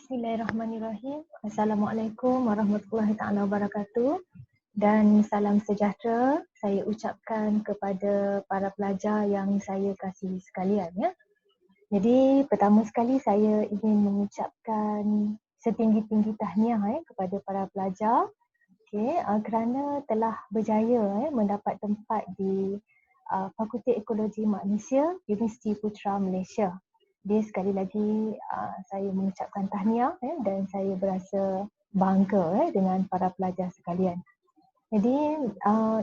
Bismillahirrahmanirrahim. Assalamualaikum warahmatullahi taala wabarakatuh dan salam sejahtera saya ucapkan kepada para pelajar yang saya kasihi sekalian ya. Jadi pertama sekali saya ingin mengucapkan setinggi-tinggi tahniah kepada para pelajar kerana telah berjaya mendapat tempat di Fakulti Ekologi Manusia Universiti Putra Malaysia. Jadi sekali lagi saya mengucapkan tahniah dan saya berasa bangga dengan para pelajar sekalian. Jadi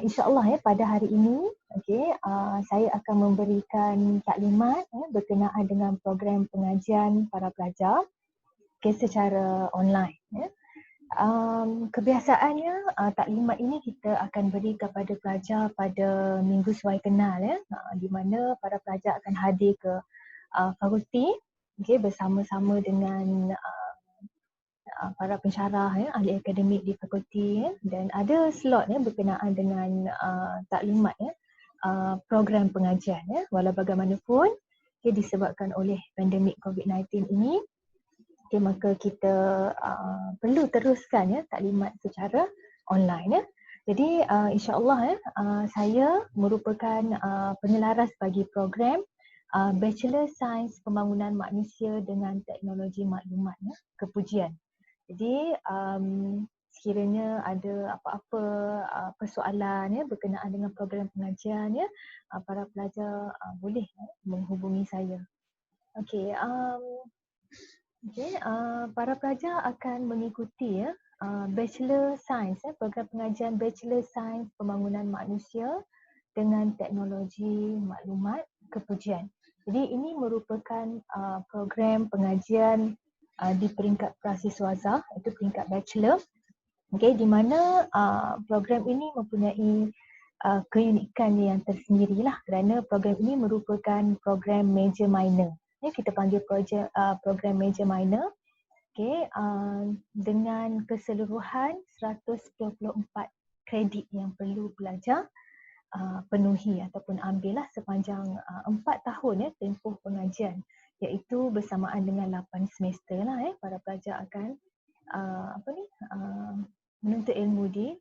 insya-Allah pada hari ini saya akan memberikan taklimat berkenaan dengan program pengajian para pelajar secara online. Kebiasaannya taklimat ini kita akan beri kepada pelajar pada Minggu Suai Kenal di mana para pelajar akan hadir ke fakulti bersama-sama dengan para pensyarah ahli akademik di fakulti dan ada slot berkenaan dengan taklimat program pengajian walau bagaimanapun disebabkan oleh pandemik COVID-19 ini maka kita perlu teruskan taklimat secara online Jadi insya-Allah saya merupakan penyelaras bagi program Bachelor Sains Pembangunan Manusia dengan Teknologi Maklumat kepujian. Jadi sekiranya ada apa-apa persoalan berkenaan dengan program pengajian para pelajar boleh menghubungi saya. Para pelajar akan mengikuti Bachelor Sains program pengajian Bachelor Sains Pembangunan Manusia dengan Teknologi Maklumat kepujian. Jadi ini merupakan program pengajian di peringkat prasiswaza, itu peringkat bachelor. Di mana program ini mempunyai keunikan yang tersendirilah kerana program ini merupakan program major minor. Kita panggil program major minor. Dengan keseluruhan 124 kredit yang perlu pelajar penuhi ataupun ambillah sepanjang 4 tahun tempoh pengajian, iaitu bersamaan dengan 8 semester para pelajar akan menuntut ilmu di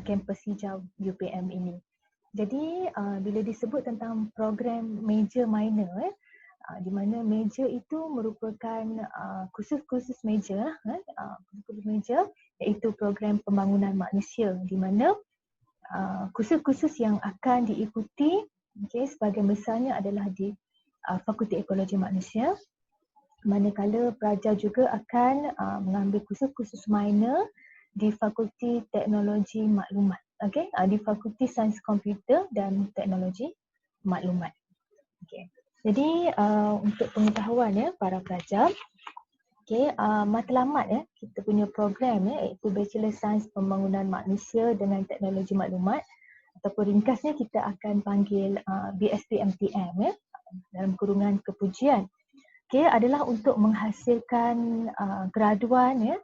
kampus hijau UPM ini. Jadi bila disebut tentang program major minor di mana major itu merupakan kursus-kursus major iaitu program pembangunan manusia di mana kursus-kursus yang akan diikuti sebahagian besarnya adalah di Fakulti Ekologi Manusia, manakala pelajar juga akan mengambil kursus-kursus minor di Fakulti Teknologi Maklumat, di Fakulti Sains Komputer dan Teknologi Maklumat. Jadi untuk pengetahuan para pelajar, matlamat kita punya program iaitu Bachelor Sains Pembangunan Manusia dengan Teknologi Maklumat ataupun ringkasnya kita akan panggil BSPMTM dalam kurungan kepujian. Adalah untuk menghasilkan graduan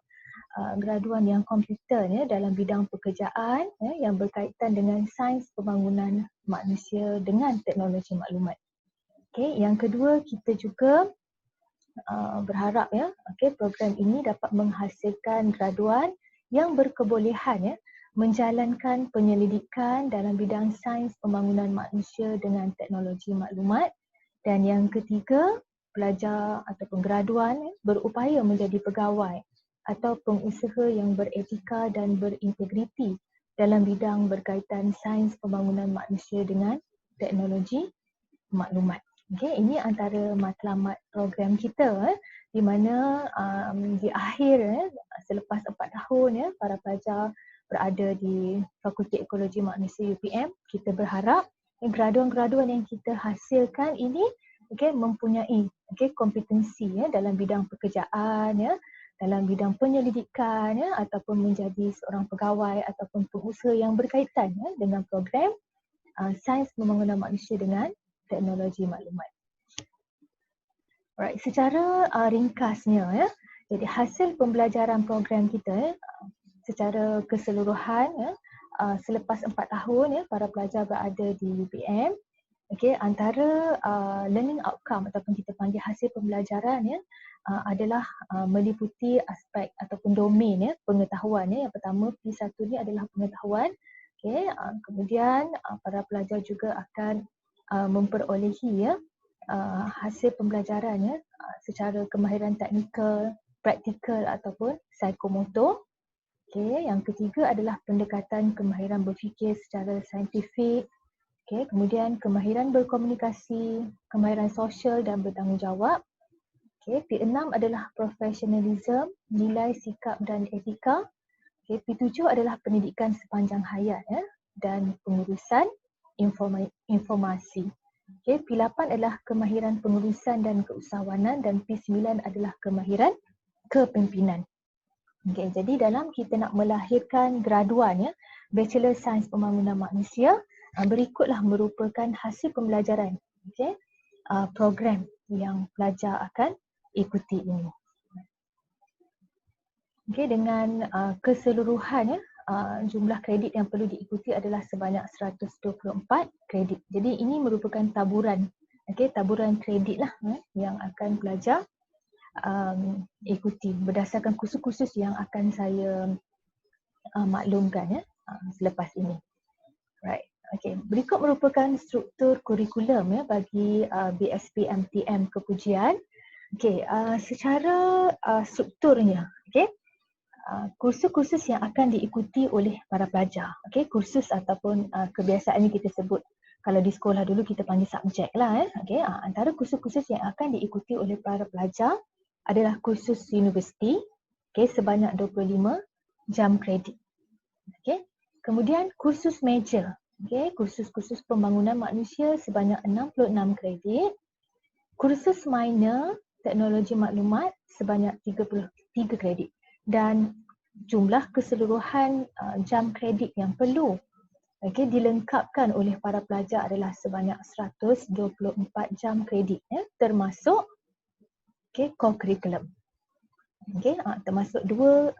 yang kompeten dalam bidang pekerjaan yang berkaitan dengan sains pembangunan manusia dengan teknologi maklumat. Yang kedua, kita juga berharap program ini dapat menghasilkan graduan yang berkebolehan menjalankan penyelidikan dalam bidang sains pembangunan manusia dengan teknologi maklumat. Dan yang ketiga, pelajar ataupun graduan berupaya menjadi pegawai atau pengusaha yang beretika dan berintegriti dalam bidang berkaitan sains pembangunan manusia dengan teknologi maklumat. Ini antara matlamat program kita di mana di akhir selepas 4 tahun para pelajar berada di Fakulti Ekologi Manusia UPM, kita berharap graduan-graduan yang kita hasilkan ini mempunyai kompetensi dalam bidang pekerjaan dalam bidang penyelidikan ataupun menjadi seorang pegawai ataupun pengusaha yang berkaitan dengan program sains pembangunan manusia dengan teknologi maklumat. Alright, secara ringkasnya jadi hasil pembelajaran program kita secara keseluruhan selepas 4 tahun para pelajar berada di UPM, antara learning outcome ataupun kita panggil hasil pembelajaran adalah meliputi aspek ataupun domain pengetahuan. Yang pertama P1 ni adalah pengetahuan. Okay, kemudian para pelajar juga akan memperolehi hasil pembelajaran secara kemahiran teknikal, praktikal ataupun psikomotor. Okay, yang ketiga adalah pendekatan kemahiran berfikir secara saintifik. Okay, kemudian kemahiran berkomunikasi, kemahiran sosial dan bertanggungjawab. Okay, P6 adalah profesionalism, nilai, sikap dan etika. Okay, P7 adalah pendidikan sepanjang hayat dan pengurusan informasi. Okay, P8 adalah kemahiran pengurusan dan keusahawanan dan P9 adalah kemahiran kepimpinan. Okay, jadi dalam kita nak melahirkan graduan Bachelor Sains Pembangunan Manusia, berikutlah merupakan hasil pembelajaran program yang pelajar akan ikuti ini. Okay, dengan keseluruhan jumlah kredit yang perlu diikuti adalah sebanyak 124 kredit. Jadi ini merupakan taburan, taburan kredit lah yang akan pelajar ikuti berdasarkan kursus-kursus yang akan saya maklumkan selepas ini. Right. Okay. Berikut merupakan struktur kurikulum bagi BSP MTM Kepujian. Okay. Secara strukturnya, kursus-kursus yang akan diikuti oleh para pelajar. Okay, kursus ataupun kebiasaannya kita sebut, kalau di sekolah dulu kita panggil subjek lah. Okay, antara kursus-kursus yang akan diikuti oleh para pelajar adalah kursus universiti, sebanyak 25 jam kredit. Okay. Kemudian kursus major, kursus-kursus pembangunan manusia sebanyak 66 kredit. Kursus minor, teknologi maklumat sebanyak 33 kredit. Dan jumlah keseluruhan jam kredit yang perlu dilengkapkan oleh para pelajar adalah sebanyak 124 jam kredit termasuk core curriculum. Termasuk 2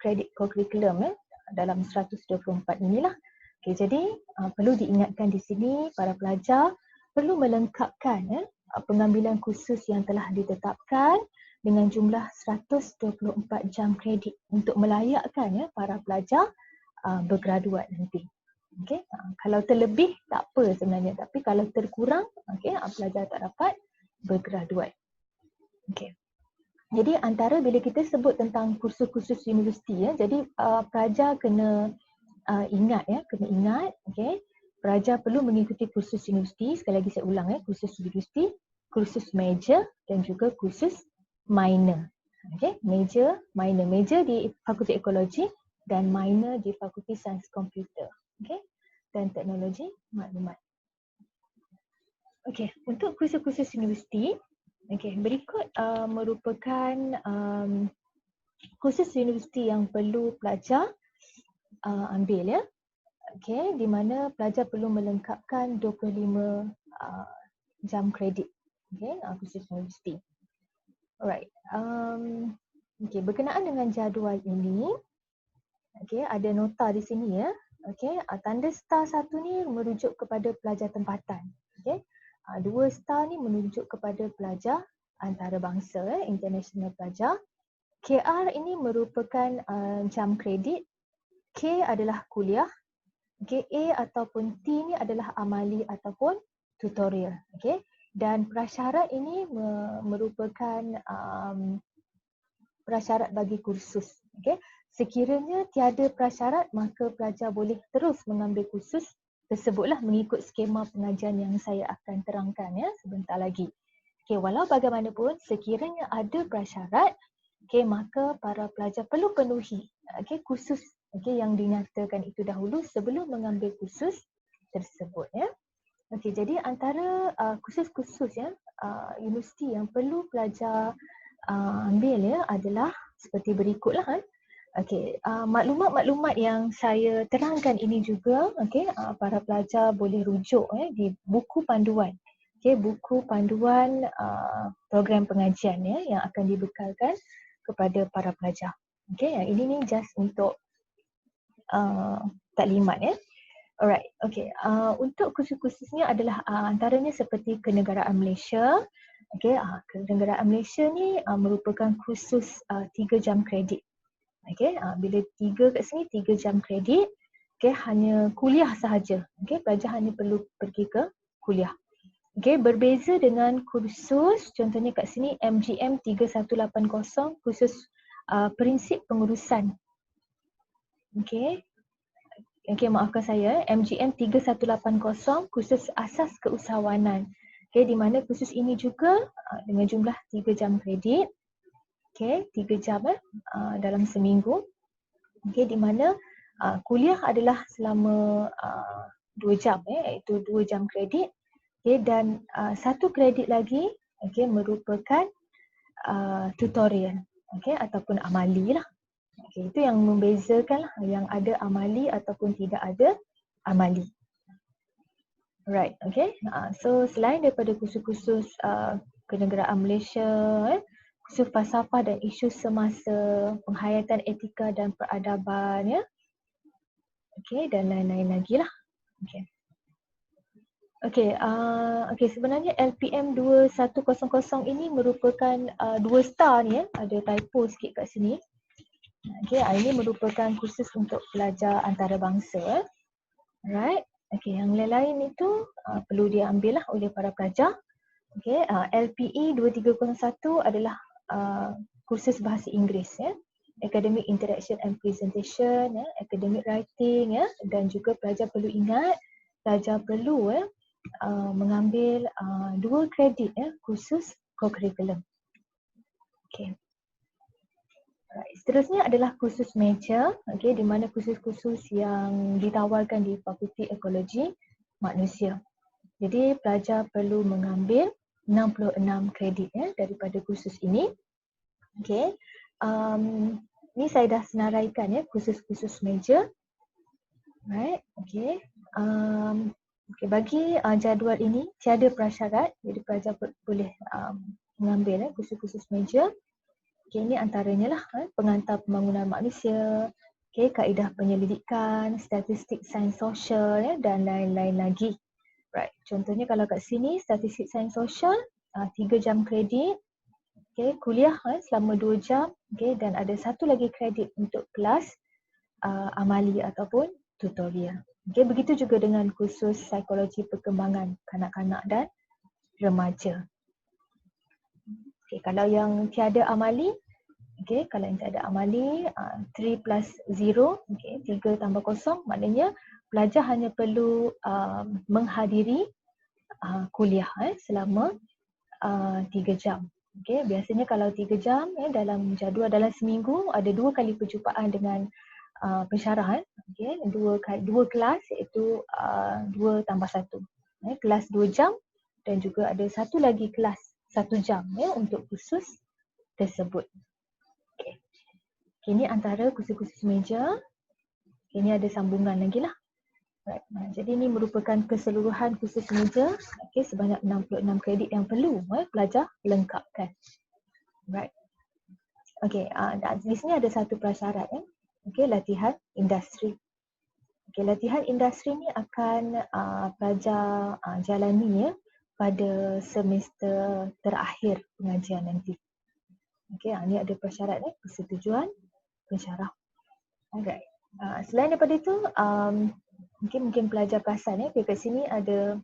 kredit core curriculum dalam 124 inilah. Jadi perlu diingatkan di sini para pelajar perlu melengkapkan pengambilan kursus yang telah ditetapkan dengan jumlah 124 jam kredit untuk melayakkan para pelajar bergraduat nanti. Kalau terlebih tak apa sebenarnya, tapi kalau terkurang pelajar tak dapat bergraduat. Jadi antara bila kita sebut tentang kursus-kursus universiti jadi pelajar kena ingat pelajar perlu mengikuti kursus universiti. Sekali lagi saya ulang kursus universiti, kursus major dan juga kursus minor. Major, minor. Major di Fakulti Ekologi dan minor di Fakulti Sains Komputer. Dan Teknologi Maklumat. Untuk kursus-kursus universiti, berikut merupakan kursus universiti yang perlu pelajar ambil di mana pelajar perlu melengkapkan 25 jam kredit kursus universiti. Alright. Berkenaan dengan jadual ini, ada nota di sini tanda star 1 ni merujuk kepada pelajar tempatan. 2 star ni menunjuk kepada pelajar antarabangsa, international pelajar. KR ini merupakan jam kredit. K adalah kuliah. A ataupun T ni adalah amali ataupun tutorial. Dan prasyarat ini merupakan prasyarat bagi kursus. Sekiranya tiada prasyarat, maka pelajar boleh terus mengambil kursus tersebutlah mengikut skema pengajian yang saya akan terangkan sebentar lagi. Walau bagaimanapun, sekiranya ada prasyarat, maka para pelajar perlu penuhi kursus yang dinyatakan itu dahulu sebelum mengambil kursus tersebut. Jadi antara kursus-kursus universiti yang perlu pelajar ambil adalah seperti berikutlah. Maklumat-maklumat yang saya terangkan ini juga para pelajar boleh rujuk di buku panduan. Buku panduan program pengajian yang akan dibekalkan kepada para pelajar. Yang ini ni just untuk taklimat Alright. Untuk kursus-kursusnya adalah antaranya seperti kenegaraan Malaysia, Okey, kenegaraan Malaysia ni merupakan khusus 3 jam kredit. Okey, bila 3 kat sini 3 jam kredit, okey, hanya kuliah sahaja. Okey, pelajar hanya perlu pergi ke kuliah. Okey, berbeza dengan kursus, contohnya kat sini MGM 3180 khusus prinsip pengurusan. Okey. Okey, maafkan saya, MGM 3180 khusus asas keusahawanan. Okey, di mana khusus ini juga dengan jumlah 3 jam kredit. Okey, 3 jam dalam seminggu. Okey, di mana kuliah adalah selama 2 jam iaitu 2 jam kredit. Okey, dan satu kredit lagi okey merupakan tutorial okey ataupun amali lah. Okey, itu yang membezakan lah, yang ada amali ataupun tidak ada amali. Right, okay. So selain daripada kursus-kursus kenegaraan Malaysia, kursus falsafah dan isu semasa, penghayatan etika dan peradaban, ya. Okay, dan lain-lain lagi lah. Okay. Okay, sebenarnya LPM 2100 ini merupakan 2 star ni, ada typo sikit kat sini. Okay, ini merupakan kursus untuk pelajar antarabangsa. Alright. Okay, yang lain-lain itu perlu diambil lah oleh para pelajar. Okay, LPE 2301 adalah kursus bahasa Inggeris, ya. Academic Interaction and Presentation, ya. Academic Writing, ya. Dan juga pelajar perlu ingat, pelajar perlu mengambil 2 kredit khusus co-curriculum. Okay. Seterusnya adalah kursus meja, di mana kursus-kursus yang ditawarkan di Fakulti Ekologi Manusia. Jadi pelajar perlu mengambil 66 kredit daripada kursus ini. Okay. Ini saya dah senaraikan kursus-kursus meja. Right. Okay. Bagi jadual ini tiada prasyarat, jadi pelajar boleh mengambil kursus-kursus meja. Okay, ini antaranya lah pengantar pembangunan manusia, kaedah penyelidikan, statistik sains sosial dan lain-lain lagi. Right. Contohnya kalau kat sini statistik sains sosial 3 jam kredit, kuliah selama 2 jam, dan ada satu lagi kredit untuk kelas amali ataupun tutorial. Begitu juga dengan kursus psikologi perkembangan kanak-kanak dan remaja. Kalau yang tiada amali, kalau yang tiada amali 3 plus 0, 3 tambah 0, maknanya pelajar hanya perlu menghadiri kuliah selama 3 jam. Biasanya kalau 3 jam dalam jadual dalam seminggu ada 2 kali perjumpaan dengan pensyarah, dua kelas iaitu 2 tambah 1. Kelas 2 jam dan juga ada satu lagi kelas 1 jam untuk khusus tersebut. Ini antara kursus-kursus meja. Ini ada sambungan lagi lah. Right. Jadi ini merupakan keseluruhan kursus meja sebanyak 66 kredit yang perlu pelajar lengkapkan. Right. Di sini ada satu prasyarat latihan industri. Latihan industri ni akan pelajar jalani pada semester terakhir pengajian nanti. Ini ada prasyarat persetujuan pensyarah. Alright. Selain daripada itu, mungkin pelajar perasan kat sini ada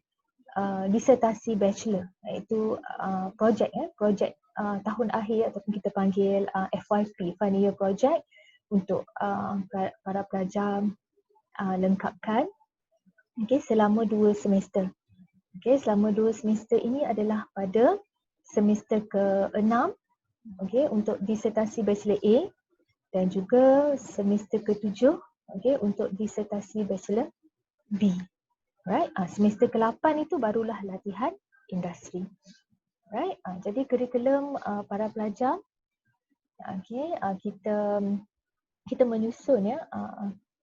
disertasi bachelor, iaitu projek tahun akhir ataupun kita panggil FYP, final year project, untuk para pelajar lengkapkan selama 2 semester. Selama 2 semester ini adalah pada semester ke-6 untuk disertasi bachelor A dan juga semester ke-7 untuk disertasi bachelor B. Right? Semester ke-8 itu barulah latihan industri. Right? Jadi kurikulum para pelajar, kita menyusun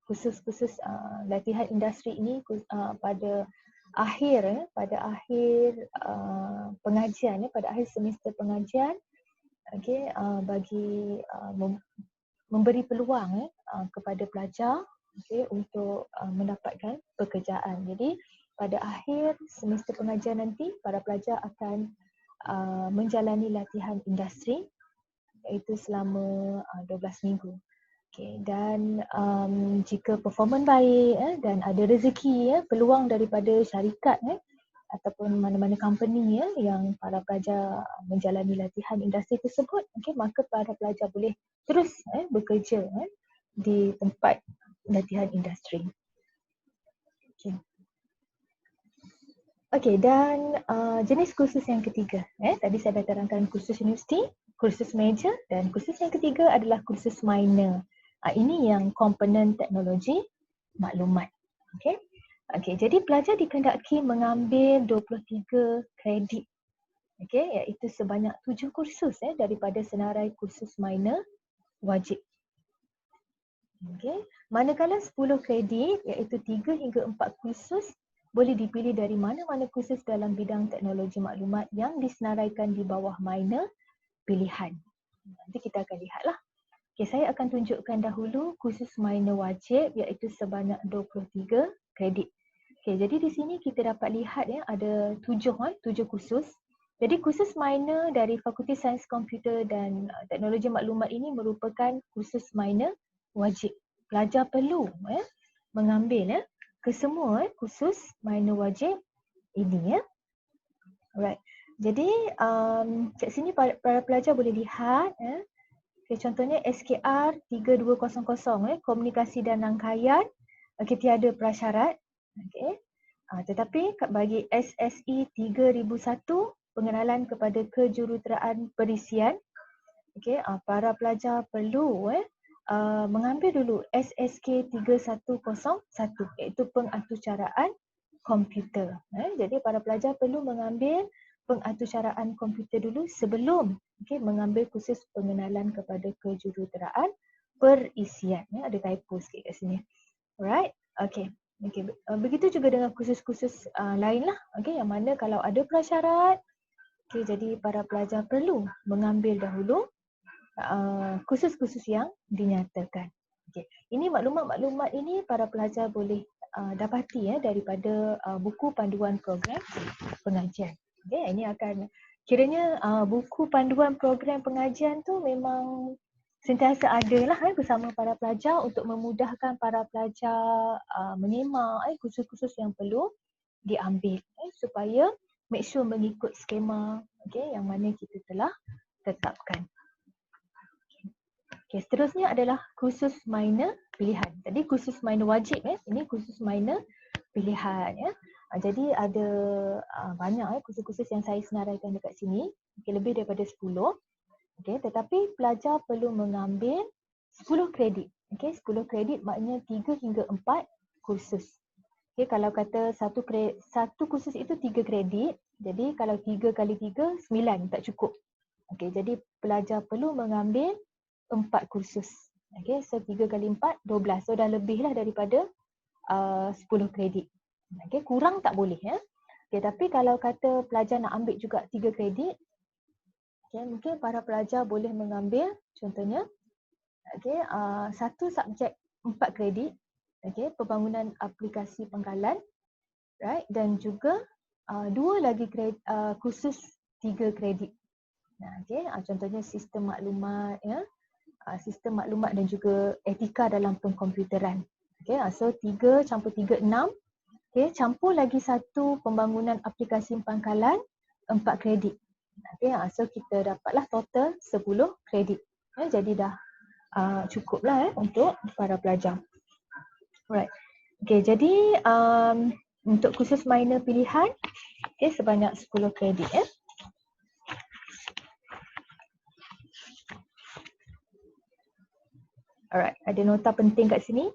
khusus-khusus latihan industri ini pada akhir pengajian, pada akhir semester pengajian, bagi memberi peluang kepada pelajar untuk mendapatkan pekerjaan. Jadi pada akhir semester pengajian nanti para pelajar akan menjalani latihan industri iaitu selama 12 minggu. Okay, dan jika performan baik dan ada rezeki peluang daripada syarikat ataupun mana-mana company yang para pelajar menjalani latihan industri tersebut, okay, maka para pelajar boleh terus bekerja di tempat latihan industri. Okay. Okey, dan jenis kursus yang ketiga, tadi saya dah terangkan kursus universiti, kursus major, dan kursus yang ketiga adalah kursus minor. Ini yang komponen teknologi maklumat. Okey. Okey, jadi pelajar dikehendaki mengambil 23 kredit. Okey, iaitu sebanyak 7 kursus daripada senarai kursus minor wajib. Okey, manakala 10 kredit iaitu 3 hingga 4 kursus boleh dipilih dari mana-mana kursus dalam bidang teknologi maklumat yang disenaraikan di bawah minor pilihan. Nanti kita akan lihatlah. Okay, saya akan tunjukkan dahulu kursus minor wajib iaitu sebanyak 23 kredit. Okay, jadi di sini kita dapat lihat ada 7 kursus. Jadi kursus minor dari Fakulti Sains Komputer dan Teknologi Maklumat ini merupakan kursus minor wajib. Pelajar perlu mengambil kesemua kursus minor wajib ini Alright. Jadi kat sini para pelajar boleh lihat okay, contohnya SKR 3200 komunikasi dan rangkaian tiada prasyarat. Okay. Tetapi bagi SSE 3001 pengenalan kepada kejuruteraan perisian, okay, para pelajar perlu mengambil dulu SSK 3101 iaitu pengaturcaraan komputer. Jadi para pelajar perlu mengambil pengaturcaraan komputer dulu sebelum mengambil kursus pengenalan kepada kejuruteraan perisian. Ada typo sikit kat sini. Alright. Okay. Begitu juga dengan kursus-kursus lain lah. Yang mana kalau ada prasyarat, jadi para pelajar perlu mengambil dahulu kursus-kursus yang dinyatakan. Ini maklumat-maklumat ini para pelajar boleh dapati daripada buku panduan program pengajian. Ini akan kiranya buku panduan program pengajian tu memang sentiasa ada lah bersama para pelajar untuk memudahkan para pelajar menyemak kursus-kursus yang perlu diambil supaya make sure mengikut skema yang mana kita telah tetapkan. Okay, seterusnya adalah kursus minor pilihan. Tadi kursus minor wajib, ini kursus minor pilihan. Jadi ada banyak kursus-kursus yang saya senaraikan dekat sini, lebih daripada 10. Tetapi pelajar perlu mengambil 10 kredit. 10 kredit maknanya 3 hingga 4 kursus. Kalau kata satu kursus itu 3 kredit, jadi kalau 3 kali 3, 9 tak cukup. Jadi pelajar perlu mengambil 4 kursus. So 3 kali 4, 12. So dah lebih lah daripada 10 kredit. Kurang tak boleh. Tapi kalau kata pelajar nak ambil juga 3 kredit, mungkin para pelajar boleh mengambil contohnya satu subjek 4 kredit, pembangunan aplikasi pengkalan, right? Dan juga 2 lagi kursus 3 kredit. Contohnya sistem maklumat, sistem maklumat dan juga etika dalam pengkomputeran. So 3 campur 3, 6. Campur lagi satu pembangunan aplikasi pangkalan, 4 kredit. So kita dapatlah total 10 kredit. Jadi dah cukuplah untuk para pelajar. Alright. Jadi untuk kursus minor pilihan sebanyak 10 kredit. Alright, ada nota penting kat sini.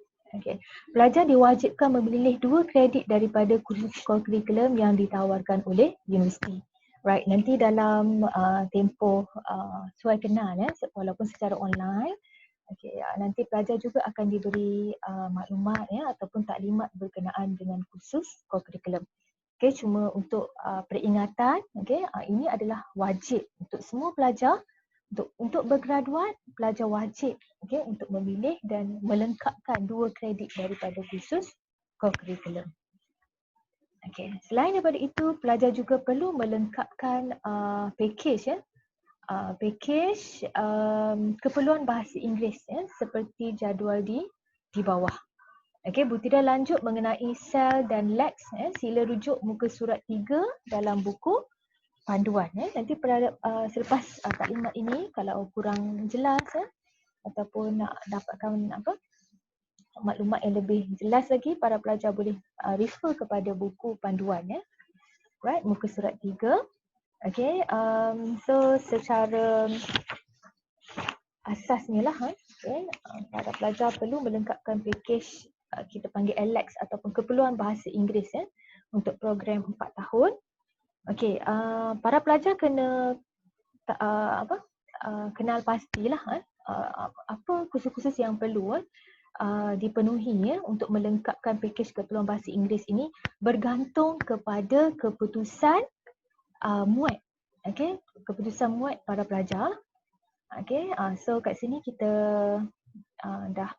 Pelajar diwajibkan memilih 2 kredit daripada kursus kurikulum yang ditawarkan oleh universiti. Right, nanti dalam tempoh suai kenal walaupun secara online, nanti pelajar juga akan diberi maklumat ataupun taklimat berkenaan dengan kursus kurikulum. Cuma untuk peringatan, ini adalah wajib untuk semua pelajar. Untuk bergraduat, pelajar wajib untuk memilih dan melengkapkan 2 kredit daripada kursus kurikulum. Okey, selain daripada itu, pelajar juga perlu melengkapkan package ya. Package keperluan bahasa Inggeris ya, seperti jadual di bawah. Okey, butiran lanjut mengenai sel dan lex ya. Sila rujuk muka surat 3 dalam buku panduan ya. Nanti selepas taklimat ini kalau kurang jelas ya ataupun nak dapatkan maklumat yang lebih jelas lagi, para pelajar boleh refer kepada buku panduan ya. Right, muka surat 3. Okay, so secara asasnya lah, okay, para pelajar perlu melengkapkan package kita panggil ALEX ataupun keperluan bahasa Inggeris ya untuk program 4 tahun. Okay, para pelajar kena kenal pastilah apa kursus-kursus yang perlu dipenuhi ya untuk melengkapkan package keperluan bahasa Inggeris ini bergantung kepada keputusan MUAT. Okey, keputusan MUAT para pelajar. Okey, so kat sini kita dah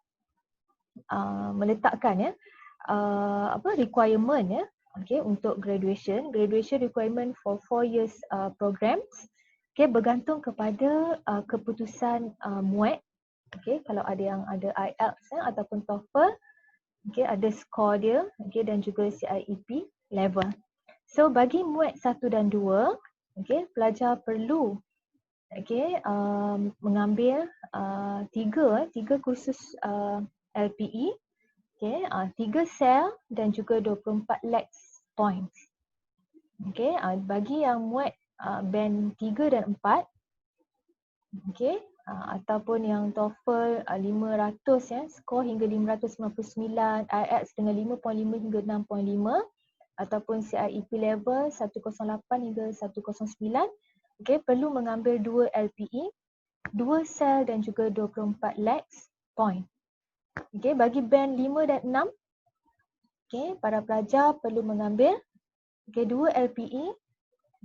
meletakkan ya requirement ya. Okey, untuk graduation requirement for 4 years programs. Okey, bergantung kepada keputusan MUAT. Okey, kalau ada yang ada IELTS ataupun TOEFL, okey, ada skor dia, okey, dan juga CIEP level. So bagi MUAT 1 dan 2, okey, pelajar perlu okey mengambil 3 kursus LPE, okey, 3 sel dan juga 24 lex points. Okey, bagi yang MUAT band 3 dan 4, okey, ataupun yang TOEFL 500 ya, skor hingga 599, IELTS dengan 5.5 hingga 6.5 ataupun CIEP level 108 hingga 109, okey, perlu mengambil 2 LPE, 2 sel dan juga 24 lex point. Okey, bagi band 5 dan 6, okey, para pelajar perlu mengambil 2 LPE,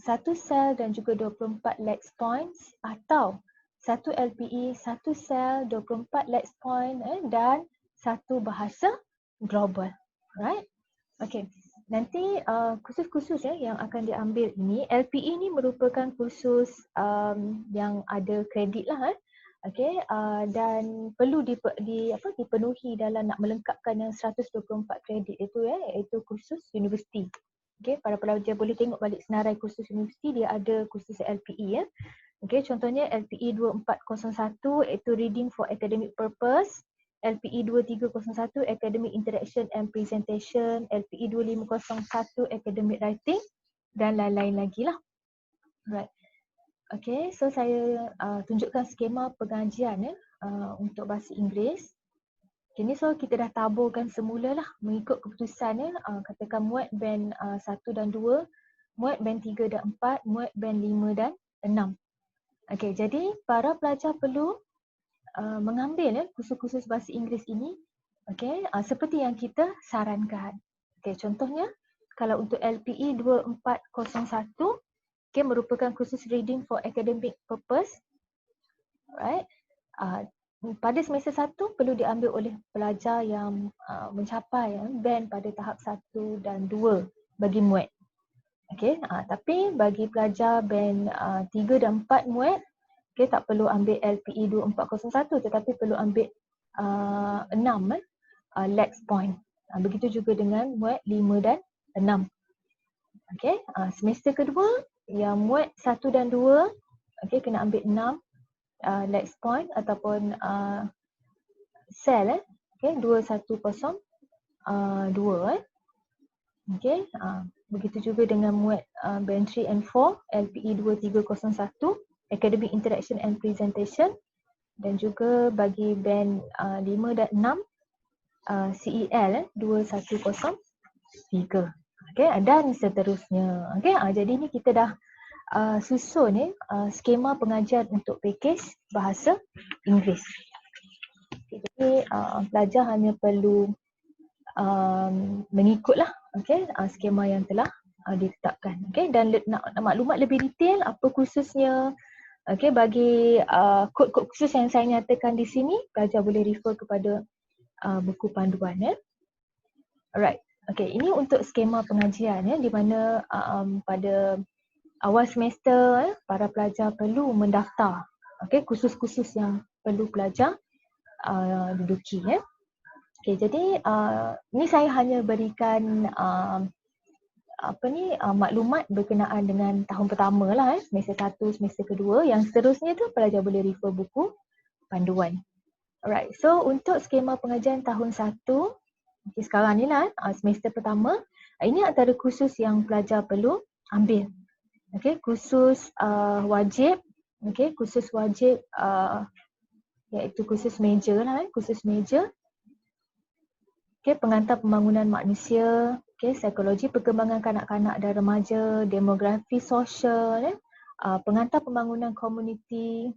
1 sel dan juga 24 lex points atau 1 LPE, 1 sel, 24 lex point dan 1 bahasa global. Right? Okay. Nanti kursus-kursus yang akan diambil ini, LPE ni merupakan kursus yang ada kredit lah. Okay. Dan perlu dipenuhi dalam nak melengkapkan yang 124 kredit itu iaitu kursus universiti. Okay. Para pelajar boleh tengok balik senarai kursus universiti, dia ada kursus LPE ya. Okey, contohnya LPE 2401 iaitu Reading for Academic Purpose, LPE 2301 Academic Interaction and Presentation, LPE 2501 Academic Writing dan lain-lain lagi lah. Right. Okey, so saya tunjukkan skema pengajian untuk bahasa Inggeris. Okay, ni so kita dah taburkan semula lah mengikut keputusan katakan MUAT band 1 dan 2, MUAT band 3 dan 4, MUAT band 5 dan 6. Okey, jadi para pelajar perlu mengambil kursus-kursus bahasa Inggeris ini, okey, seperti yang kita sarankan. Okey, contohnya kalau untuk LPE 2401, okey, merupakan kursus Reading for Academic Purpose. Alright. Pada semester 1 perlu diambil oleh pelajar yang mencapai band pada tahap 1 dan 2 bagi MUAT. Okey, tapi bagi pelajar band 3 dan 4 MUAT, okay, tak perlu ambil LPE 2401 tetapi perlu ambil 6 lex point. Begitu juga dengan MUAT 5 dan 6. Okey, semester kedua yang MUAT 1 dan 2, okey, kena ambil 6 lex point ataupun sel okey 2102 okey, begitu juga dengan MUAT band 3 and 4 LPE 2301 Academic Interaction and Presentation, dan juga bagi band 5 dan 6 CEL 2103. Okey, dan seterusnya. Okey, jadi ni kita dah susun skema pengajian untuk package bahasa Inggeris. Okay, jadi pelajar hanya perlu mengikutlah skema yang telah ditetapkan. Okey, dan nak maklumat lebih detail apa kursusnya, okey, bagi kod-kod khusus yang saya nyatakan di sini, pelajar boleh refer kepada buku panduan. Alright. Okey, ini untuk skema pengajian ya, di mana pada awal semester para pelajar perlu mendaftar. Okey, kursus-kursus yang perlu pelajar duduki ya. Okey, jadi ni saya hanya berikan maklumat berkenaan dengan tahun pertama lah semester 1, semester kedua. Yang seterusnya tu pelajar boleh refer buku panduan. Alright, so untuk skema pengajian tahun 1, okay, sekarang ni lah semester pertama, ini antara kursus yang pelajar perlu ambil. Okay, kursus wajib, okay, kursus wajib iaitu kursus major lah, kursus major. Okay, pengantar pembangunan manusia, okay, psikologi perkembangan kanak-kanak dan remaja, demografi sosial, pengantar pembangunan komuniti,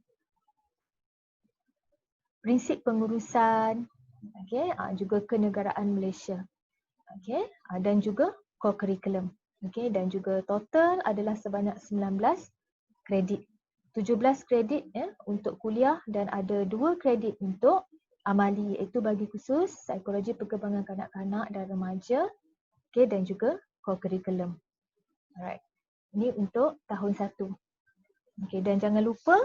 prinsip pengurusan, okay, juga kenegaraan Malaysia, okay, dan juga core curriculum, okay, dan juga total adalah sebanyak 19 kredit. 17 kredit untuk kuliah dan ada 2 kredit untuk amali, iaitu bagi khusus psikologi perkembangan kanak-kanak dan remaja, okay, dan juga core curriculum. Alright. Ini untuk tahun 1. Okay, dan jangan lupa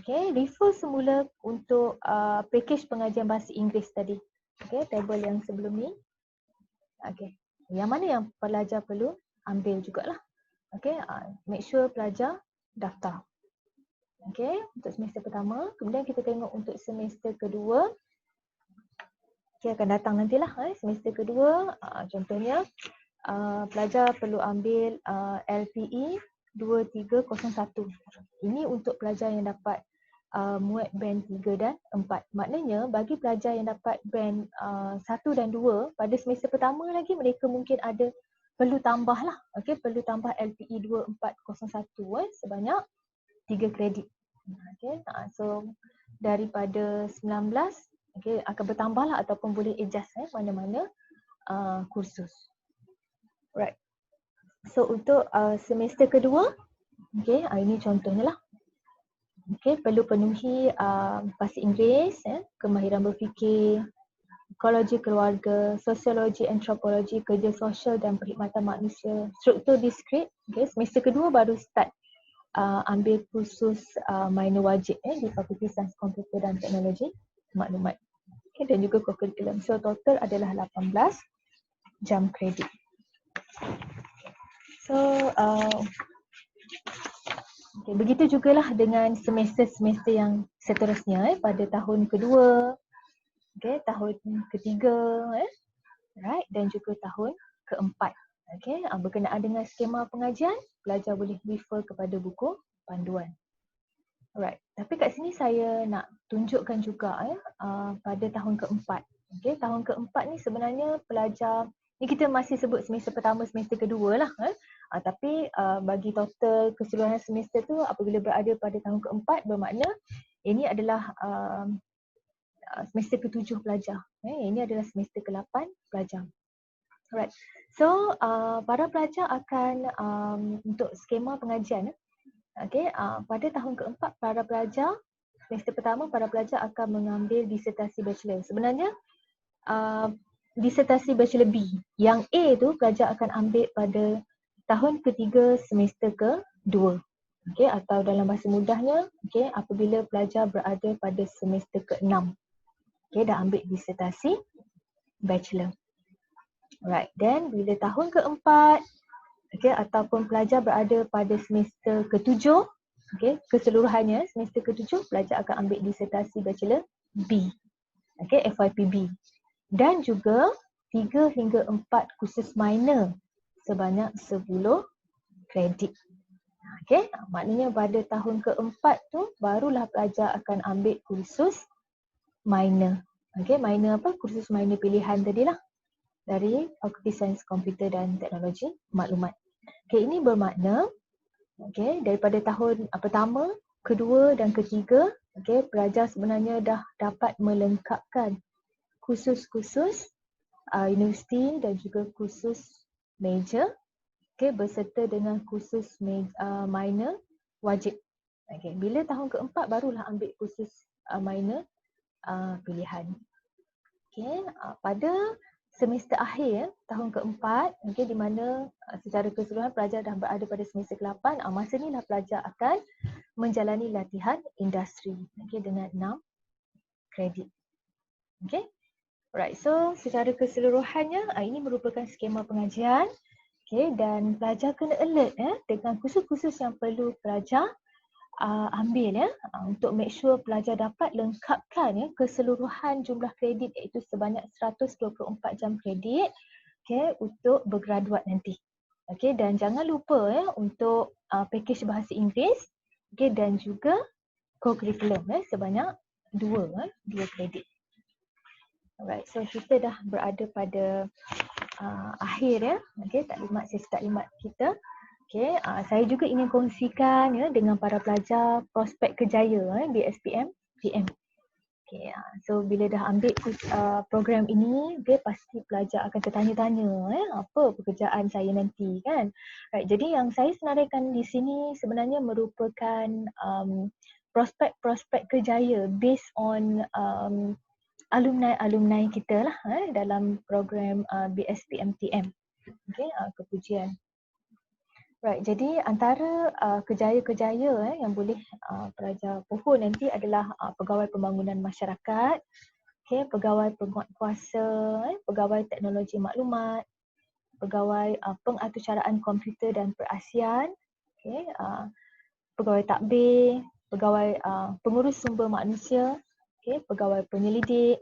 refer semula untuk package pengajian bahasa Inggeris tadi. Okay, table yang sebelum ni. Okay, yang mana yang pelajar perlu ambil jugalah. Okay, make sure pelajar daftar. Okay, untuk semester pertama. Kemudian kita tengok untuk semester kedua. Okay, akan datang nantilah semester kedua. Contohnya pelajar perlu ambil LPE 2301. Ini untuk pelajar yang dapat muat band 3 dan 4. Maknanya bagi pelajar yang dapat band 1 dan 2, pada semester pertama lagi mereka mungkin ada perlu tambah lah. Okay, perlu tambah LPE 2401 sebanyak 3 kredit. Okay, so daripada 19 akan bertambah lah ataupun boleh adjust mana-mana kursus. Right. So untuk semester kedua, ini contohnya lah. Perlu penuhi bahasa Inggeris, kemahiran berfikir, ekologi keluarga, sosiologi, antropologi, kerja sosial dan perkhidmatan manusia, struktur diskrit. Semester kedua baru start ambil kursus minor wajib di Fakulti Sains Komputer dan Teknologi Maklumat. Dan juga curriculum. So total adalah 18 jam kredit. So begitu jugalah dengan semester-semester yang seterusnya pada tahun kedua, tahun ketiga, right, dan juga tahun keempat. Berkenaan dengan skema pengajian, pelajar boleh refer kepada buku panduan. Alright, tapi kat sini saya nak tunjukkan juga pada tahun keempat. Tahun keempat ni sebenarnya pelajar, ni kita masih sebut semester pertama, semester kedua lah. Tapi bagi total keseluruhan semester tu apabila berada pada tahun keempat, bermakna ini adalah semester ke-7 pelajar. Ini adalah semester ke-8 pelajar. Alright, so para pelajar akan untuk skema pengajian, pada tahun keempat para pelajar, semester pertama para pelajar akan mengambil disertasi bachelor. Sebenarnya disertasi bachelor B, yang A tu pelajar akan ambil pada tahun ketiga semester ke-2. Atau dalam bahasa mudahnya, apabila pelajar berada pada semester ke-6. Dah ambil disertasi bachelor. Alright, then bila tahun keempat, ataupun pelajar berada pada semester ke-7, keseluruhannya semester ke-7 pelajar akan ambil disertasi bachelor B, FYP-B, dan juga 3 hingga 4 kursus minor sebanyak 10 kredit. Maknanya pada tahun keempat tu barulah pelajar akan ambil kursus minor. Minor apa? Kursus minor pilihan tadilah dari Fakulti Sains Komputer dan Teknologi Maklumat. Ini bermakna daripada tahun pertama, kedua dan ketiga, pelajar sebenarnya dah dapat melengkapkan kursus-kursus universiti dan juga kursus major, berserta dengan kursus minor wajib. Bila tahun keempat barulah ambil kursus minor pilihan. Pada semester akhir tahun keempat, okay, di mana secara keseluruhan pelajar dah berada pada semester ke-8, masa ni lah pelajar akan menjalani latihan industri, okay, dengan 6 kredit. Okay. Alright, so secara keseluruhannya ini merupakan skema pengajian, okay, dan pelajar kena alert dengan kursus-kursus yang perlu pelajar ambil untuk make sure pelajar dapat lengkapkan keseluruhan jumlah kredit, iaitu sebanyak 124 jam kredit, okay, untuk bergraduat nanti. Okay, dan jangan lupa untuk package bahasa Inggeris, okay, dan juga co-curriculum sebanyak 2 kredit. Alright, so kita dah berada pada akhir okay, sesi taklimat kita. Okay, saya juga ingin kongsikan dengan para pelajar prospek kerjaya di SPM PM. Okay, so bila dah ambil program ini, pasti pelajar akan tertanya-tanya apa pekerjaan saya nanti kan. Right, jadi yang saya senaraikan di sini sebenarnya merupakan prospek-prospek kerjaya based on alumni kita lah dalam program BSPMTM. Okay, kepujian. Right, jadi antara kerjaya-kerjaya yang boleh pelajar pohon nanti adalah pegawai pembangunan masyarakat, okay, pegawai penguatkuasa, pegawai teknologi maklumat, pegawai pengaturcaraan komputer dan perasian, okay, pegawai takbir, pegawai pengurus sumber manusia, okay, pegawai penyelidik,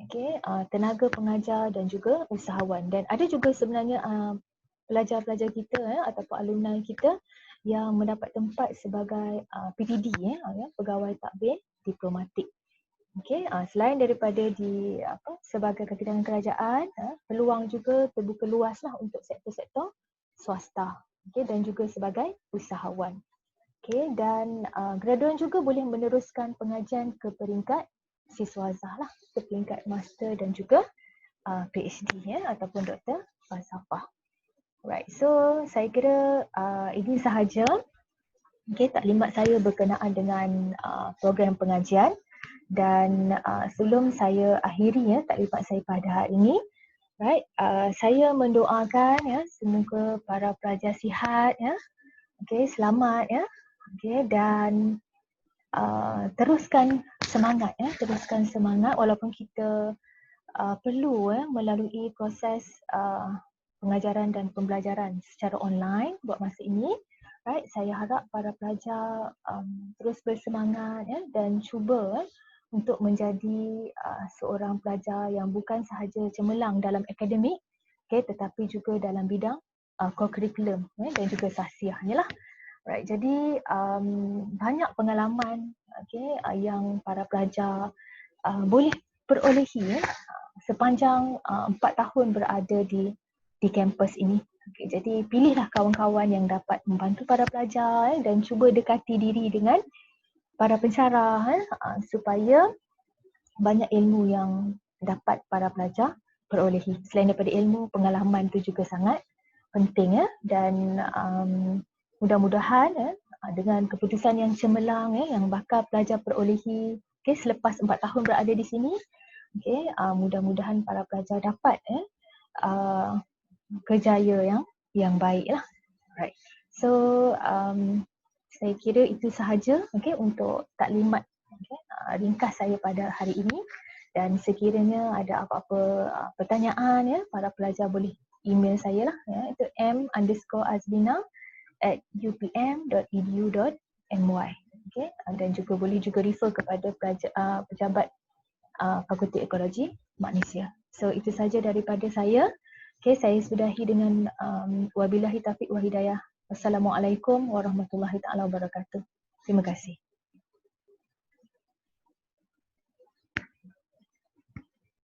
okay, tenaga pengajar dan juga usahawan. Dan ada juga sebenarnya pelajar-pelajar kita ataupun alumni kita yang mendapat tempat sebagai PTD pegawai takbir diplomatik. Okay, selain daripada sebagai kaki tangan kerajaan, peluang juga terbuka luaslah untuk sektor-sektor swasta, okay, dan juga sebagai usahawan. Okay, dan graduan juga boleh meneruskan pengajian ke peringkat siswazah lah, ke peringkat master dan juga PhD ataupun doktor falsafah. Right, so saya kira ini sahaja taklimat saya berkenaan dengan program pengajian, dan sebelum saya akhiri taklimat saya pada hari ini, right, saya mendoakan semoga para pelajar sihat selamat okay, dan teruskan semangat walaupun kita perlu melalui proses pengajaran dan pembelajaran secara online buat masa ini. Right, saya harap para pelajar terus bersemangat dan cuba untuk menjadi seorang pelajar yang bukan sahaja cemerlang dalam akademik, okay, tetapi juga dalam bidang co-curriculum dan juga sahsiahnya lah. Right, jadi banyak pengalaman okay, yang para pelajar boleh perolehi sepanjang 4 tahun berada di kampus ini. Okay, jadi pilihlah kawan-kawan yang dapat membantu para pelajar dan cuba dekati diri dengan para pensyarah supaya banyak ilmu yang dapat para pelajar perolehi. Selain daripada ilmu, pengalaman tu juga sangat penting dan mudah-mudahan dengan keputusan yang cemerlang yang bakal pelajar perolehi selepas 4 tahun berada di sini, mudah-mudahan para pelajar dapat kerjaya yang baik lah. Right. So saya kira itu sahaja untuk taklimat ringkas saya pada hari ini, dan sekiranya ada apa-apa pertanyaan para pelajar boleh email saya lah itu m_azlina@upm.edu.my. Dan juga boleh refer kepada pejabat Fakulti Ekologi Manusia. So itu saja daripada saya. Saya sudahi dengan wabillahi taufiq wa hidayah. Wassalamualaikum warahmatullahi taala wabarakatuh. Terima kasih.